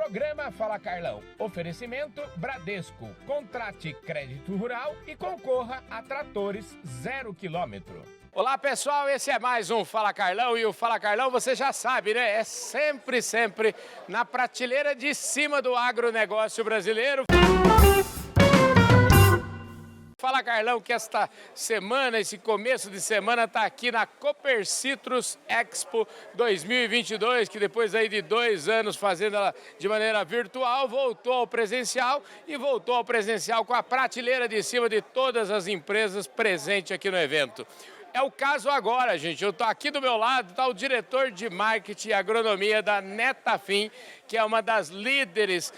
Programa Fala Carlão. Oferecimento Bradesco. Contrate crédito rural e concorra a tratores 0 km. Olá pessoal, esse é mais um Fala Carlão e o Fala Carlão você já sabe, né? É sempre na prateleira de cima do agronegócio brasileiro. Fala Carlão, que esta semana, esse começo de semana está aqui na Copercitrus Expo 2022, que depois aí de 2 anos fazendo ela de maneira virtual, voltou ao presencial e voltou ao presencial com a prateleira de cima de todas as empresas presentes aqui no evento. É o caso agora, gente. Eu estou aqui do meu lado, está o diretor de marketing e agronomia da Netafim, que é uma das líderes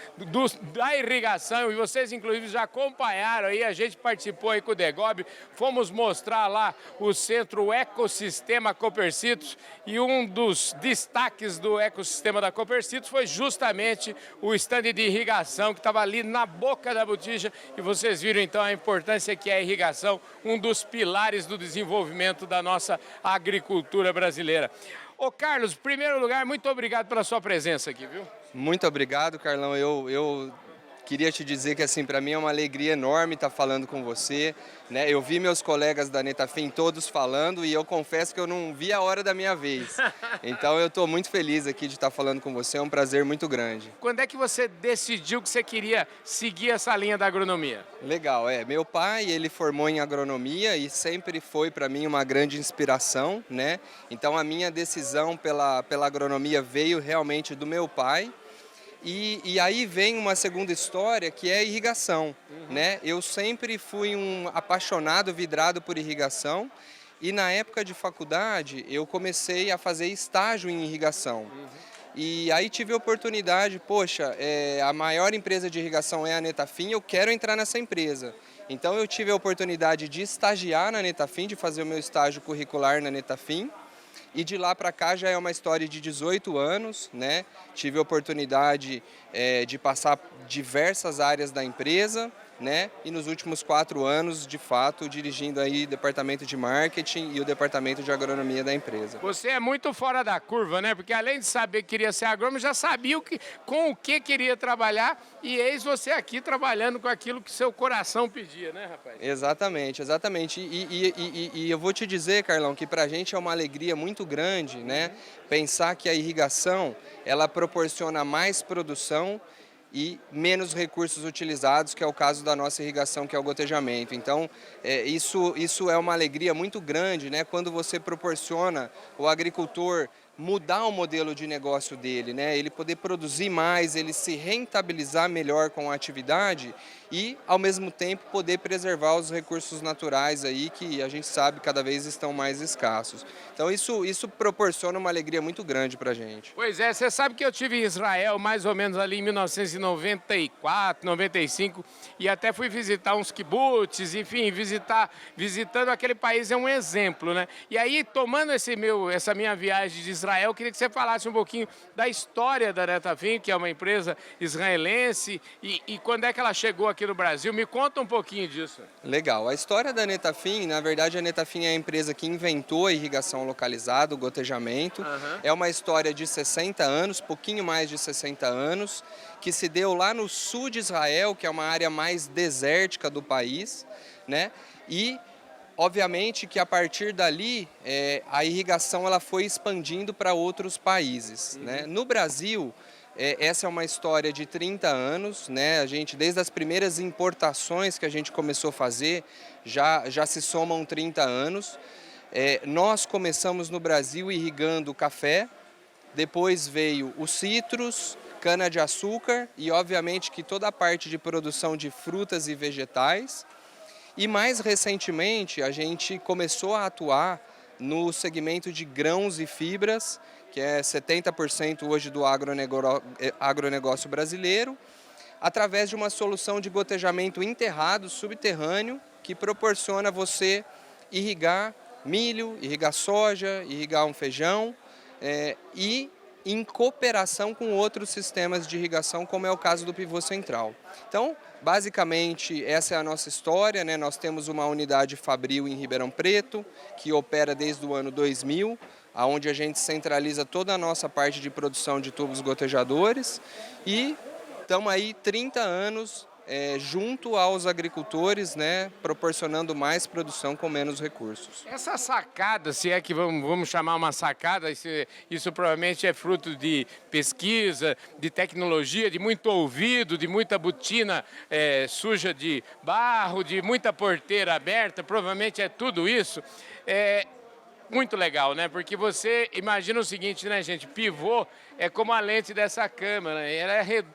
da irrigação, e vocês inclusive já acompanharam aí, a gente participou aí com o Degob, fomos mostrar lá o centro Ecossistema Copercitrus, e um dos destaques do ecossistema da Copercitrus foi justamente o stand de irrigação, que estava ali na boca da botija, e vocês viram então a importância que é a irrigação, um dos pilares do desenvolvimento da nossa agricultura brasileira. Ô Carlos, em primeiro lugar, muito obrigado pela sua presença aqui, viu? Muito obrigado, Carlão. Eu queria te dizer que assim, para mim é uma alegria enorme estar falando com você, né? Eu vi meus colegas da Netafim todos falando e eu confesso que eu não vi a hora da minha vez. Então eu estou muito feliz aqui de estar falando com você, é um prazer muito grande. Quando é que você decidiu que você queria seguir essa linha da agronomia? Legal, meu pai, ele formou em agronomia e sempre foi para mim uma grande inspiração, né? Então a minha decisão pela agronomia veio realmente do meu pai. E aí vem uma segunda história que é a irrigação, né? Eu sempre fui um apaixonado, vidrado por irrigação e na época de faculdade eu comecei a fazer estágio em irrigação. E aí tive a oportunidade, poxa, a maior empresa de irrigação é a Netafim, eu quero entrar nessa empresa. Então eu tive a oportunidade de estagiar na Netafim, de fazer o meu estágio curricular na Netafim. E de lá para cá já é uma história de 18 anos, né? Tive a oportunidade de passar diversas áreas da empresa, né? E nos últimos 4 anos, de fato, dirigindo aí o departamento de marketing e o departamento de agronomia da empresa. Você é muito fora da curva, né? Porque além de saber que queria ser agrônomo, já sabia com o que queria trabalhar e eis você aqui trabalhando com aquilo que seu coração pedia, né, rapaz? Exatamente, exatamente. E eu vou te dizer, Carlão, que pra gente é uma alegria muito grande, né? Pensar que a irrigação, ela proporciona mais produção e menos recursos utilizados, que é o caso da nossa irrigação, que é o gotejamento. Então, isso é uma alegria muito grande, né? Quando você proporciona o agricultor mudar o modelo de negócio dele, né? Ele poder produzir mais, ele se rentabilizar melhor com a atividade e, ao mesmo tempo, poder preservar os recursos naturais aí que a gente sabe cada vez estão mais escassos. Então isso proporciona uma alegria muito grande para a gente. Pois é, você sabe que eu estive em Israel mais ou menos ali em 1994, 95 e até fui visitar uns kibbutz, enfim, visitando aquele país é um exemplo, né? E aí, tomando essa minha viagem de Israel, eu queria que você falasse um pouquinho da história da Netafim, que é uma empresa israelense, e quando é que ela chegou aqui no Brasil. Me conta um pouquinho disso. Legal. A história da Netafim, na verdade, a Netafim é a empresa que inventou a irrigação localizada, o gotejamento. É uma história de 60 anos, pouquinho mais de 60 anos, que se deu lá no sul de Israel, que é uma área mais desértica do país, né? E obviamente que a partir dali a irrigação ela foi expandindo para outros países, né? No Brasil, essa é uma história de 30 anos, né? A gente, desde as primeiras importações que a gente começou a fazer, já se somam 30 anos. Nós começamos no Brasil irrigando café, depois veio o citrus, cana-de-açúcar e obviamente que toda a parte de produção de frutas e vegetais. E mais recentemente a gente começou a atuar no segmento de grãos e fibras, que é 70% hoje do agronegócio brasileiro, através de uma solução de gotejamento enterrado, subterrâneo, que proporciona você irrigar milho, irrigar soja, irrigar um feijão e em cooperação com outros sistemas de irrigação, como é o caso do pivô central. Então, basicamente, essa é a nossa história, né? Nós temos uma unidade fabril em Ribeirão Preto, que opera desde o ano 2000, onde a gente centraliza toda a nossa parte de produção de tubos gotejadores e estamos aí 30 anos junto aos agricultores, né, proporcionando mais produção com menos recursos. Essa sacada, se é que vamos chamar uma sacada, isso provavelmente é fruto de pesquisa, de tecnologia, de muito ouvido, de muita botina suja de barro, de muita porteira aberta, provavelmente é tudo isso. Muito legal, né? Porque você imagina o seguinte, né, gente? Pivô é como a lente dessa câmera, né?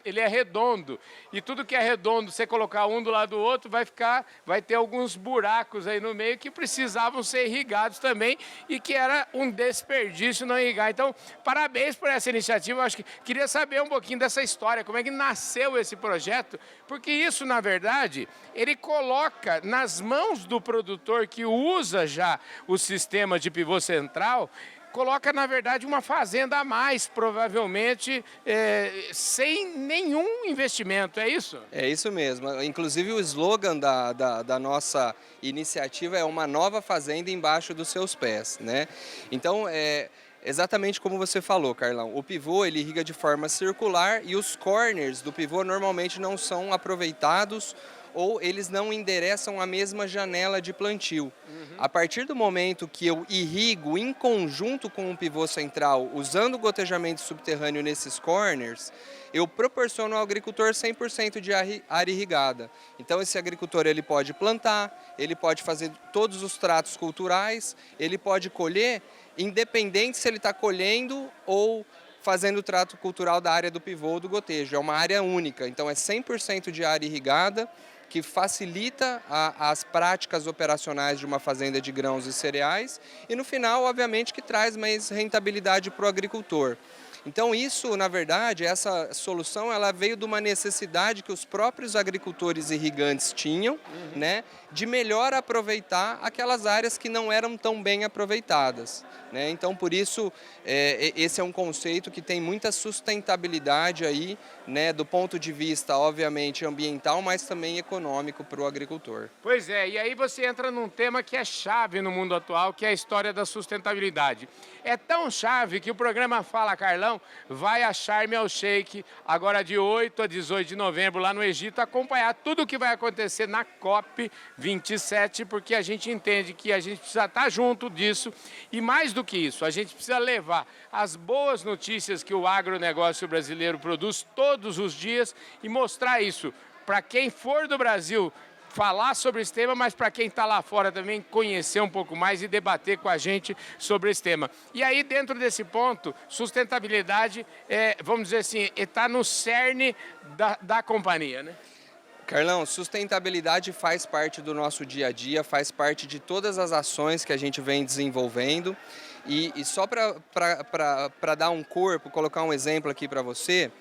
Ele é redondo. E tudo que é redondo, você colocar um do lado do outro, vai ter alguns buracos aí no meio que precisavam ser irrigados também e que era um desperdício não irrigar. Então, parabéns por essa iniciativa. Eu acho que queria saber um pouquinho dessa história, como é que nasceu esse projeto, porque isso, na verdade, ele coloca nas mãos do produtor que usa já o sistema de pivô central, coloca, na verdade, uma fazenda a mais, provavelmente, sem nenhum investimento, é isso? É isso mesmo. Inclusive, o slogan da nossa iniciativa é uma nova fazenda embaixo dos seus pés, né? Então, exatamente como você falou, Carlão, o pivô ele irriga de forma circular e os corners do pivô normalmente não são aproveitados ou eles não endereçam a mesma janela de plantio. A partir do momento que eu irrigo em conjunto com o pivô central, usando o gotejamento subterrâneo nesses corners, eu proporciono ao agricultor 100% de área irrigada. Então esse agricultor ele pode plantar, ele pode fazer todos os tratos culturais, ele pode colher, independente se ele está colhendo ou fazendo o trato cultural da área do pivô ou do gotejo. É uma área única, então é 100% de área irrigada, que facilita as práticas operacionais de uma fazenda de grãos e cereais e, no final, obviamente, que traz mais rentabilidade para o agricultor. Então isso, na verdade, essa solução ela veio de uma necessidade que os próprios agricultores irrigantes tinham, né, de melhor aproveitar aquelas áreas que não eram tão bem aproveitadas, né? Então, por isso, esse é um conceito que tem muita sustentabilidade aí, né, do ponto de vista, obviamente, ambiental, mas também econômico para o agricultor. Pois é, e aí você entra num tema que é chave no mundo atual, que é a história da sustentabilidade. É tão chave que o programa Fala Carlão vai a Sharm el-Sheikh, agora de 8 a 18 de novembro, lá no Egito, acompanhar tudo o que vai acontecer na COP27, porque a gente entende que a gente precisa estar junto disso e, mais do que isso, a gente precisa levar as boas notícias que o agronegócio brasileiro produz todos os dias e mostrar isso para quem for do Brasil, falar sobre esse tema, mas para quem está lá fora também conhecer um pouco mais e debater com a gente sobre esse tema. E aí, dentro desse ponto, sustentabilidade, vamos dizer assim, está no cerne da companhia, né? Carlão, sustentabilidade faz parte do nosso dia a dia, faz parte de todas as ações que a gente vem desenvolvendo. E só para dar um corpo, colocar um exemplo aqui para você,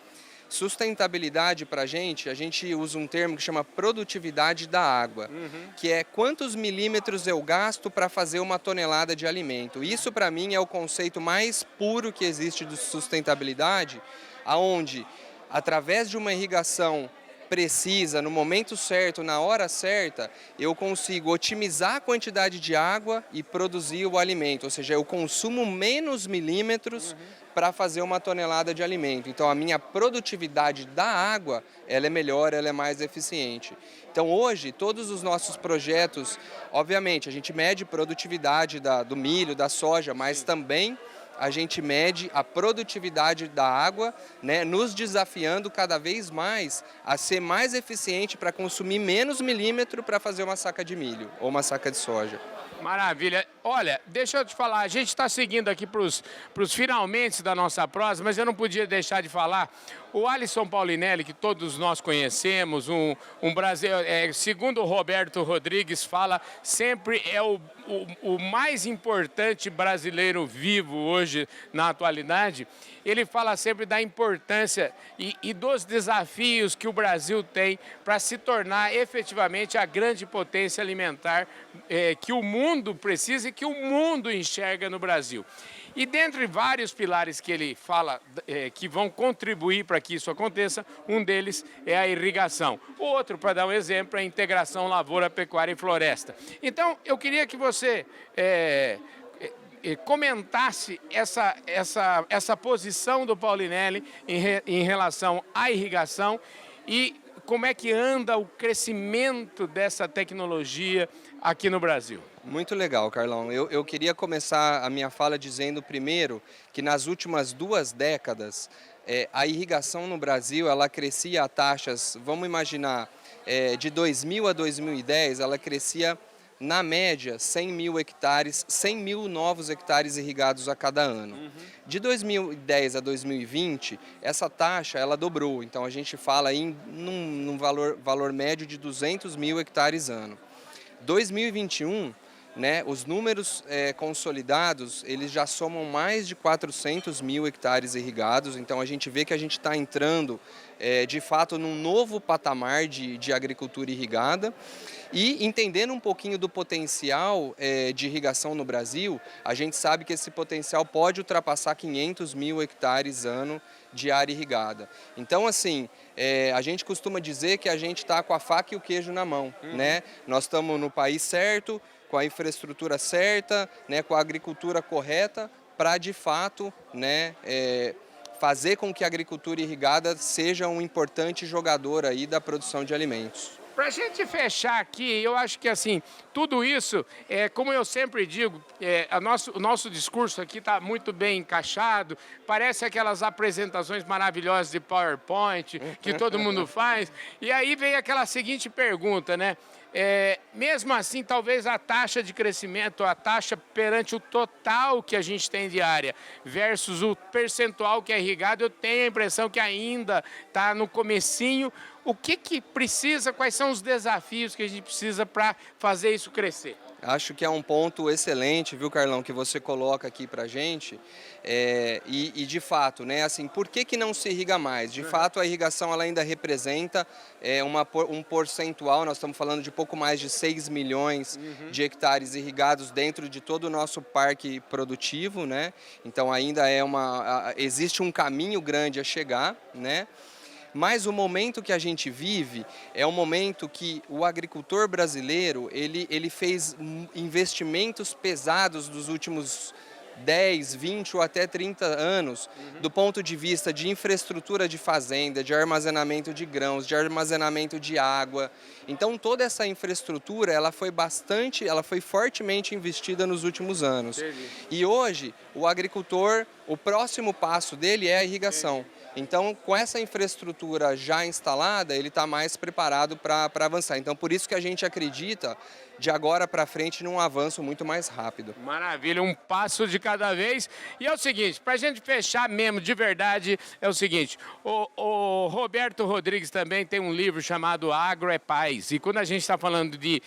sustentabilidade para a gente usa um termo que chama produtividade da água, que é quantos milímetros eu gasto para fazer uma tonelada de alimento. Isso para mim é o conceito mais puro que existe de sustentabilidade, aonde através de uma irrigação precisa, no momento certo, na hora certa, eu consigo otimizar a quantidade de água e produzir o alimento, ou seja, eu consumo menos milímetros para fazer uma tonelada de alimento. Então a minha produtividade da água, ela é melhor, ela é mais eficiente. Então hoje, todos os nossos projetos, obviamente, a gente mede produtividade do milho, da soja, mas também a gente mede a produtividade da água, né, nos desafiando cada vez mais a ser mais eficiente para consumir menos milímetro para fazer uma saca de milho ou uma saca de soja. Maravilha. Olha, deixa eu te falar, a gente está seguindo aqui para os finalmente da nossa prosa, mas eu não podia deixar de falar. O Alisson Paulinelli, que todos nós conhecemos, um brasileiro, segundo o Roberto Rodrigues fala, sempre é o mais importante brasileiro vivo hoje na atualidade. Ele fala sempre da importância e dos desafios que o Brasil tem para se tornar efetivamente a grande potência alimentar que o mundo precisa e que o mundo enxerga no Brasil. E dentre vários pilares que ele fala que vão contribuir para que isso aconteça, um deles é a irrigação. O outro, para dar um exemplo, é a integração lavoura, pecuária e floresta. Então, eu queria que você comentasse essa posição do Paulinelli em relação à irrigação e como é que anda o crescimento dessa tecnologia aqui no Brasil. Muito legal, Carlão. Eu queria começar a minha fala dizendo primeiro que nas últimas 2 décadas a irrigação no Brasil ela crescia a taxas, vamos imaginar, de 2000 a 2010 ela crescia na média 100 mil hectares, 100 mil novos hectares irrigados a cada ano. De 2010 a 2020 essa taxa ela dobrou, então a gente fala aí num valor médio de 200 mil hectares ano. 2021, né, os números consolidados, eles já somam mais de 400 mil hectares irrigados, então a gente vê que a gente está entrando, de fato, num novo patamar de agricultura irrigada. E entendendo um pouquinho do potencial de irrigação no Brasil, a gente sabe que esse potencial pode ultrapassar 500 mil hectares ano de área irrigada. Então, assim, a gente costuma dizer que a gente está com a faca e o queijo na mão, né? Nós estamos no país certo, com a infraestrutura certa, né, com a agricultura correta, para, de fato, né, fazer com que a agricultura irrigada seja um importante jogador aí da produção de alimentos. Para a gente fechar aqui, eu acho que assim, tudo isso, como eu sempre digo, o nosso discurso aqui está muito bem encaixado, parece aquelas apresentações maravilhosas de PowerPoint que todo mundo faz, e aí vem aquela seguinte pergunta, né? Mesmo assim, talvez a taxa de crescimento, a taxa perante o total que a gente tem de área versus o percentual que é irrigado, eu tenho a impressão que ainda está no comecinho. O que precisa, quais são os desafios que a gente precisa para fazer isso crescer? Acho que é um ponto excelente, viu, Carlão, que você coloca aqui para a gente. E de fato, né, assim, por que não se irriga mais? De fato, a irrigação ela ainda representa um percentual, nós estamos falando de pouco mais de 6 milhões de hectares irrigados dentro de todo o nosso parque produtivo, né? Então ainda existe um caminho grande a chegar, né? Mas o momento que a gente vive é um momento que o agricultor brasileiro ele fez investimentos pesados dos últimos 10, 20 ou até 30 anos, do ponto de vista de infraestrutura de fazenda, de armazenamento de grãos, de armazenamento de água. Então toda essa infraestrutura ela foi fortemente investida nos últimos anos. Entendi. E hoje o agricultor, o próximo passo dele é a irrigação. Entendi. Então, com essa infraestrutura já instalada, ele está mais preparado para avançar. Então, por isso que a gente acredita, de agora para frente, num avanço muito mais rápido. Maravilha, um passo de cada vez. E é o seguinte, para a gente fechar mesmo de verdade, é o seguinte, o Roberto Rodrigues também tem um livro chamado Agro é Paz. E quando a gente está falando de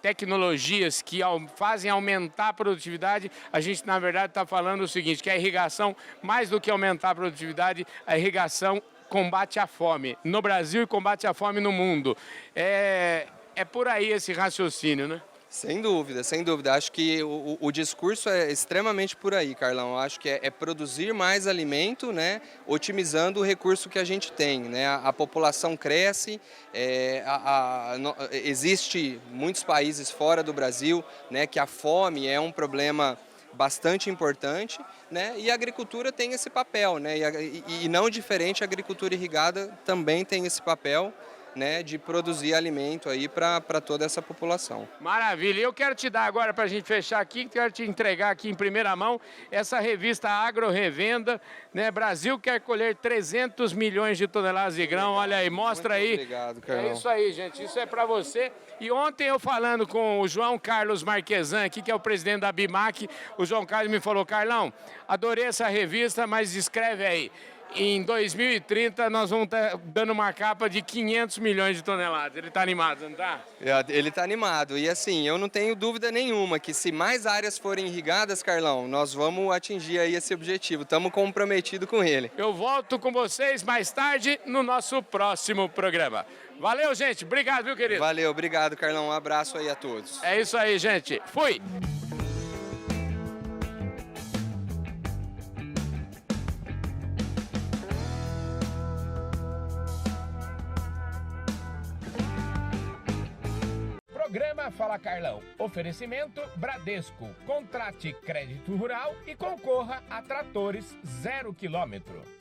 tecnologias que fazem aumentar a produtividade, a gente, na verdade, está falando o seguinte, que a irrigação, mais do que aumentar a produtividade, a irrigação combate a fome no Brasil e combate a fome no mundo. É por aí esse raciocínio, né? Sem dúvida, sem dúvida. Acho que o discurso é extremamente por aí, Carlão. Acho que é produzir mais alimento, né, otimizando o recurso que a gente tem, né? A população cresce, existe muitos países fora do Brasil, né, que a fome é um problema bastante importante, né? E a agricultura tem esse papel, né? E não diferente, a agricultura irrigada também tem esse papel, né, de produzir alimento aí para toda essa população. Maravilha. Eu quero te dar agora, para a gente fechar aqui, quero te entregar aqui em primeira mão essa revista Agro Revenda, né? Brasil quer colher 300 milhões de toneladas de grão. Olha aí, mostra aí. Obrigado, Carlão. É isso aí, gente. Isso é para você. E ontem eu falando com o João Carlos Marquesan aqui, que é o presidente da BIMAC, o João Carlos me falou, Carlão, adorei essa revista, mas escreve aí. Em 2030, nós vamos estar dando uma capa de 500 milhões de toneladas. Ele está animado, não está? Ele está animado. E assim, eu não tenho dúvida nenhuma que se mais áreas forem irrigadas, Carlão, nós vamos atingir aí esse objetivo. Estamos comprometidos com ele. Eu volto com vocês mais tarde no nosso próximo programa. Valeu, gente. Obrigado, viu, querido? Valeu, obrigado, Carlão. Um abraço aí a todos. É isso aí, gente. Fui! Programa programa Fala Carlão. Oferecimento Bradesco. Contrate crédito rural e concorra a tratores 0 km.